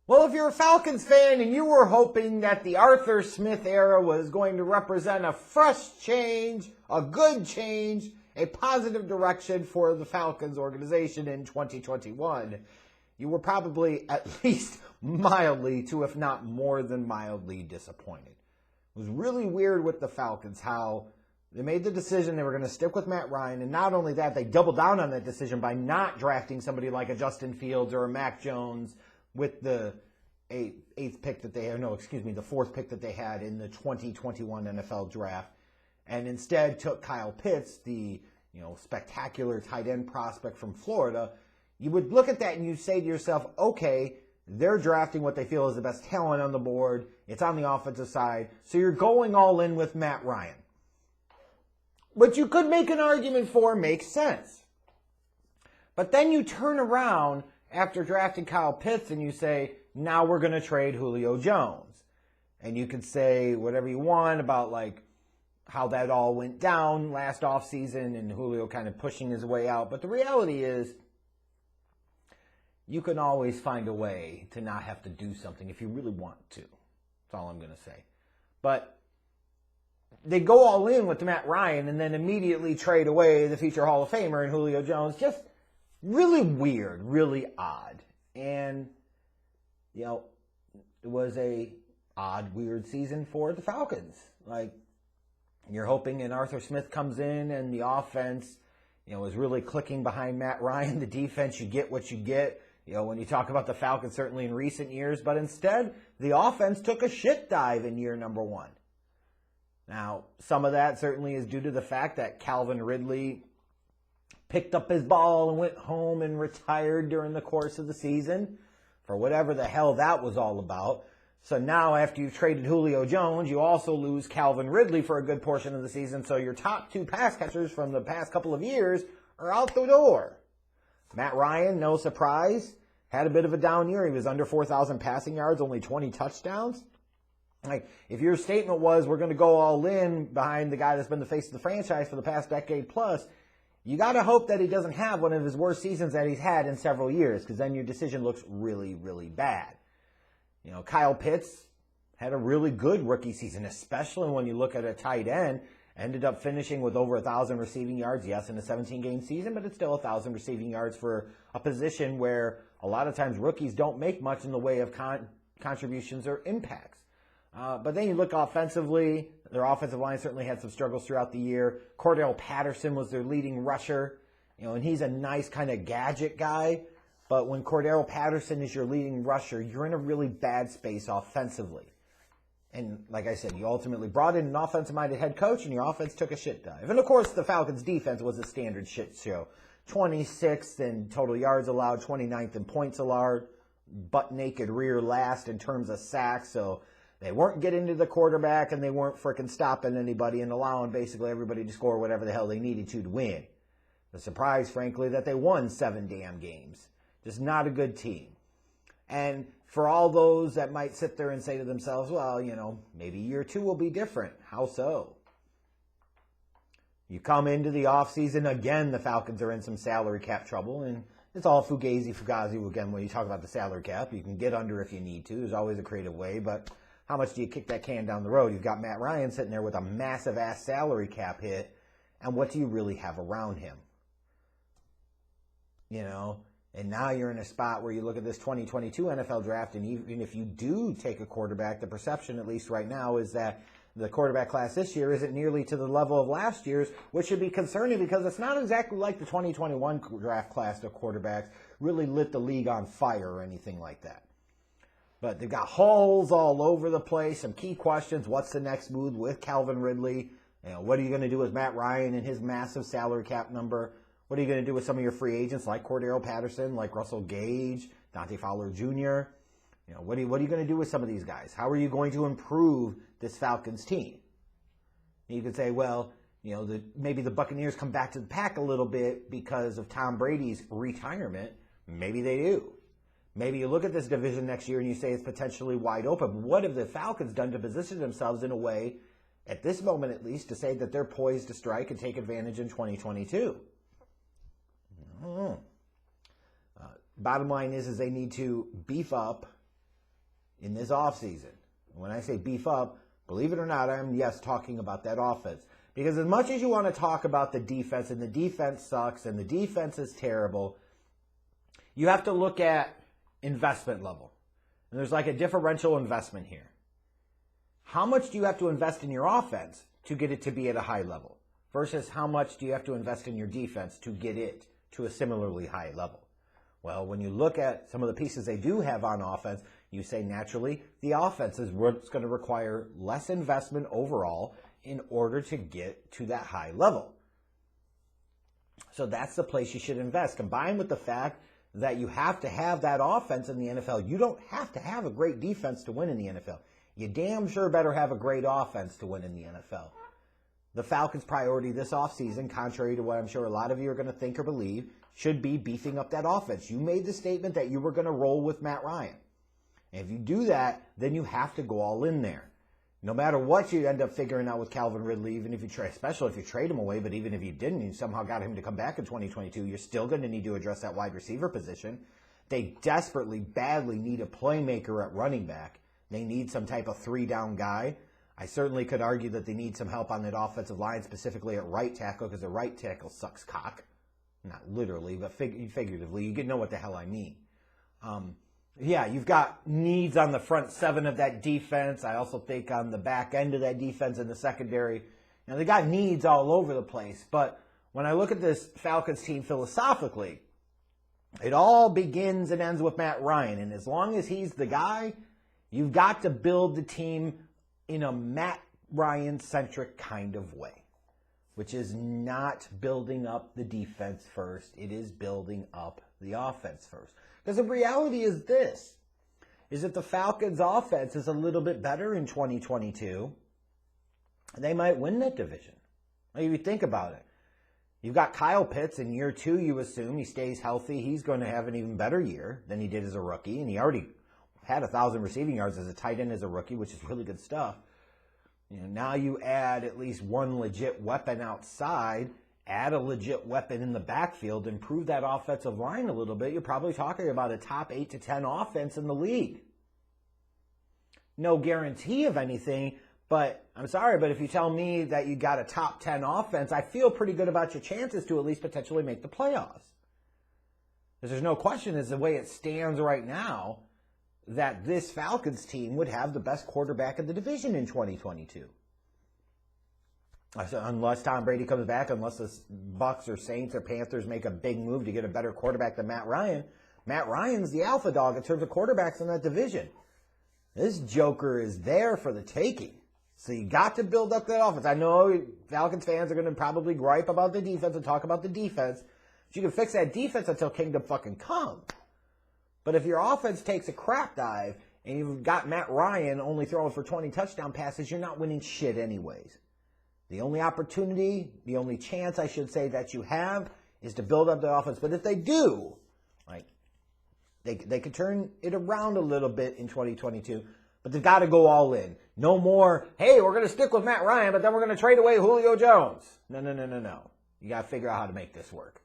Well, if you're a Falcons fan and you were hoping that the Arthur Smith era was going to represent a fresh change, a good change, a positive direction for the Falcons organization in 2021, you were probably at least mildly to, if not more than mildly, disappointed. It was really weird with the Falcons how they made the decision they were going to stick with Matt Ryan, and not only that, they doubled down on that decision by not drafting somebody like a Justin Fields or a Mac Jones with the fourth pick that they had in the 2021 NFL draft, and instead took Kyle Pitts, the spectacular tight end prospect from Florida. You would look at that and you say to yourself, okay, they're drafting what they feel is the best talent on the board. It's on the offensive side, so you're going all in with Matt Ryan. But you could make an argument for makes sense. But then you turn around after drafting Kyle Pitts and you say, now we're going to trade Julio Jones. And you could say whatever you want about how that all went down last offseason and Julio kind of pushing his way out. But the reality is you can always find a way to not have to do something if you really want to. That's all I'm going to say. But they go all in with Matt Ryan and then immediately trade away the future Hall of Famer and Julio Jones. Just really weird, really odd. And, it was a odd, weird season for the Falcons. You're hoping and Arthur Smith comes in and the offense, is really clicking behind Matt Ryan. The defense, you get what you get. When you talk about the Falcons, certainly in recent years, but instead, the offense took a shit dive in year number one. Now, some of that certainly is due to the fact that Calvin Ridley picked up his ball and went home and retired during the course of the season for whatever the hell that was all about. So now after you've traded Julio Jones, you also lose Calvin Ridley for a good portion of the season. So your top two pass catchers from the past couple of years are out the door. Matt Ryan, no surprise, had a bit of a down year. He was under 4,000 passing yards, only 20 touchdowns. If your statement was, we're going to go all in behind the guy that's been the face of the franchise for the past decade plus, you got to hope that he doesn't have one of his worst seasons that he's had in several years, because then your decision looks really, really bad. Kyle Pitts had a really good rookie season, especially when you look at a tight end. Ended up finishing with over 1,000 receiving yards, yes, in a 17-game season, but it's still 1,000 receiving yards for a position where a lot of times rookies don't make much in the way of contributions or impacts. But then you look offensively, their offensive line certainly had some struggles throughout the year. Cordell Patterson was their leading rusher, and he's a nice kind of gadget guy. But when Cordell Patterson is your leading rusher, you're in a really bad space offensively. And like I said, you ultimately brought in an offensive-minded head coach, and your offense took a shit dive. And of course, the Falcons' defense was a standard shit show. 26th in total yards allowed, 29th in points allowed, butt-naked rear last in terms of sacks. So they weren't getting to the quarterback, and they weren't frickin' stopping anybody and allowing basically everybody to score whatever the hell they needed to win. The surprise, frankly, that they won 7 damn games. Just not a good team. And for all those that might sit there and say to themselves, well, maybe year 2 will be different. How so? You come into the offseason, again, the Falcons are in some salary cap trouble, and it's all fugazi again when you talk about the salary cap. You can get under if you need to. There's always a creative way, but how much do you kick that can down the road? You've got Matt Ryan sitting there with a massive-ass salary cap hit, and what do you really have around him? And now you're in a spot where you look at this 2022 NFL draft, and even if you do take a quarterback, the perception, at least right now, is that the quarterback class this year isn't nearly to the level of last year's, which should be concerning because it's not exactly like the 2021 draft class of quarterbacks really lit the league on fire or anything like that. But they've got holes all over the place, some key questions. What's the next move with Calvin Ridley? What are you going to do with Matt Ryan and his massive salary cap number? What are you going to do with some of your free agents like Cordell Patterson, like Russell Gage, Dante Fowler Jr.? What are you going to do with some of these guys? How are you going to improve this Falcons team? And you could say, well, maybe the Buccaneers come back to the pack a little bit because of Tom Brady's retirement. Maybe they do. Maybe you look at this division next year and you say it's potentially wide open. What have the Falcons done to position themselves in a way, at this moment at least, to say that they're poised to strike and take advantage in 2022? Bottom line is they need to beef up in this offseason. When I say beef up, believe it or not, I'm, yes, talking about that offense. Because as much as you want to talk about the defense, and the defense sucks, and the defense is terrible, you have to look at investment level. And there's like a differential investment here. How much do you have to invest in your offense to get it to be at a high level? Versus how much do you have to invest in your defense to get it to a similarly high level? Well, when you look at some of the pieces they do have on offense, you say naturally the offense is what's going to require less investment overall in order to get to that high level. So that's the place you should invest. Combined with the fact that you have to have that offense in the NFL. You don't have to have a great defense to win in the NFL. You damn sure better have a great offense to win in the NFL. The Falcons' priority this offseason, contrary to what I'm sure a lot of you are going to think or believe, should be beefing up that offense. You made the statement that you were going to roll with Matt Ryan. And if you do that, then you have to go all in there. No matter what you end up figuring out with Calvin Ridley, even if you trade, especially if you trade him away, but even if you didn't, you somehow got him to come back in 2022, you're still going to need to address that wide receiver position. They desperately, badly need a playmaker at running back. They need some type of three-down guy. I certainly could argue that they need some help on that offensive line, specifically at right tackle, because the right tackle sucks cock. Not literally, but figuratively. You know what the hell I mean. Yeah, you've got needs on the front seven of that defense. I also think on the back end of that defense in the secondary. Now, they got needs all over the place. But when I look at this Falcons team philosophically, it all begins and ends with Matt Ryan. And as long as he's the guy, you've got to build the team in a Matt Ryan-centric kind of way, which is not building up the defense first. It is building up the offense first. Because the reality is this, is that the Falcons' offense is a little bit better in 2022, and they might win that division. Like, if you think about it, you've got Kyle Pitts in year 2, you assume. He stays healthy. He's going to have an even better year than he did as a rookie, and he already had 1,000 receiving yards as a tight end as a rookie, which is really good stuff. You know, now you add at least one legit weapon outside, add a legit weapon in the backfield, improve that offensive line a little bit, you're probably talking about a top 8 to 10 offense in the league. No guarantee of anything, but I'm sorry, but if you tell me that you got a top 10 offense, I feel pretty good about your chances to at least potentially make the playoffs. Because there's no question, is the way it stands right now, that this Falcons team would have the best quarterback in the division in 2022. Unless Tom Brady comes back, unless the Bucs or Saints or Panthers make a big move to get a better quarterback than Matt Ryan. Matt Ryan's the alpha dog in terms of quarterbacks in that division. This joker is there for the taking. So you got to build up that offense. I know Falcons fans are going to probably gripe about the defense and talk about the defense. But you can fix that defense until kingdom fucking come. But if your offense takes a crap dive and you've got Matt Ryan only throwing for 20 touchdown passes, you're not winning shit anyways. The only opportunity, the only chance, I should say, that you have is to build up the offense. But if they do, like, they could turn it around a little bit in 2022, but they've got to go all in. No more, hey, we're going to stick with Matt Ryan, but then we're going to trade away Julio Jones. No. You got to figure out how to make this work.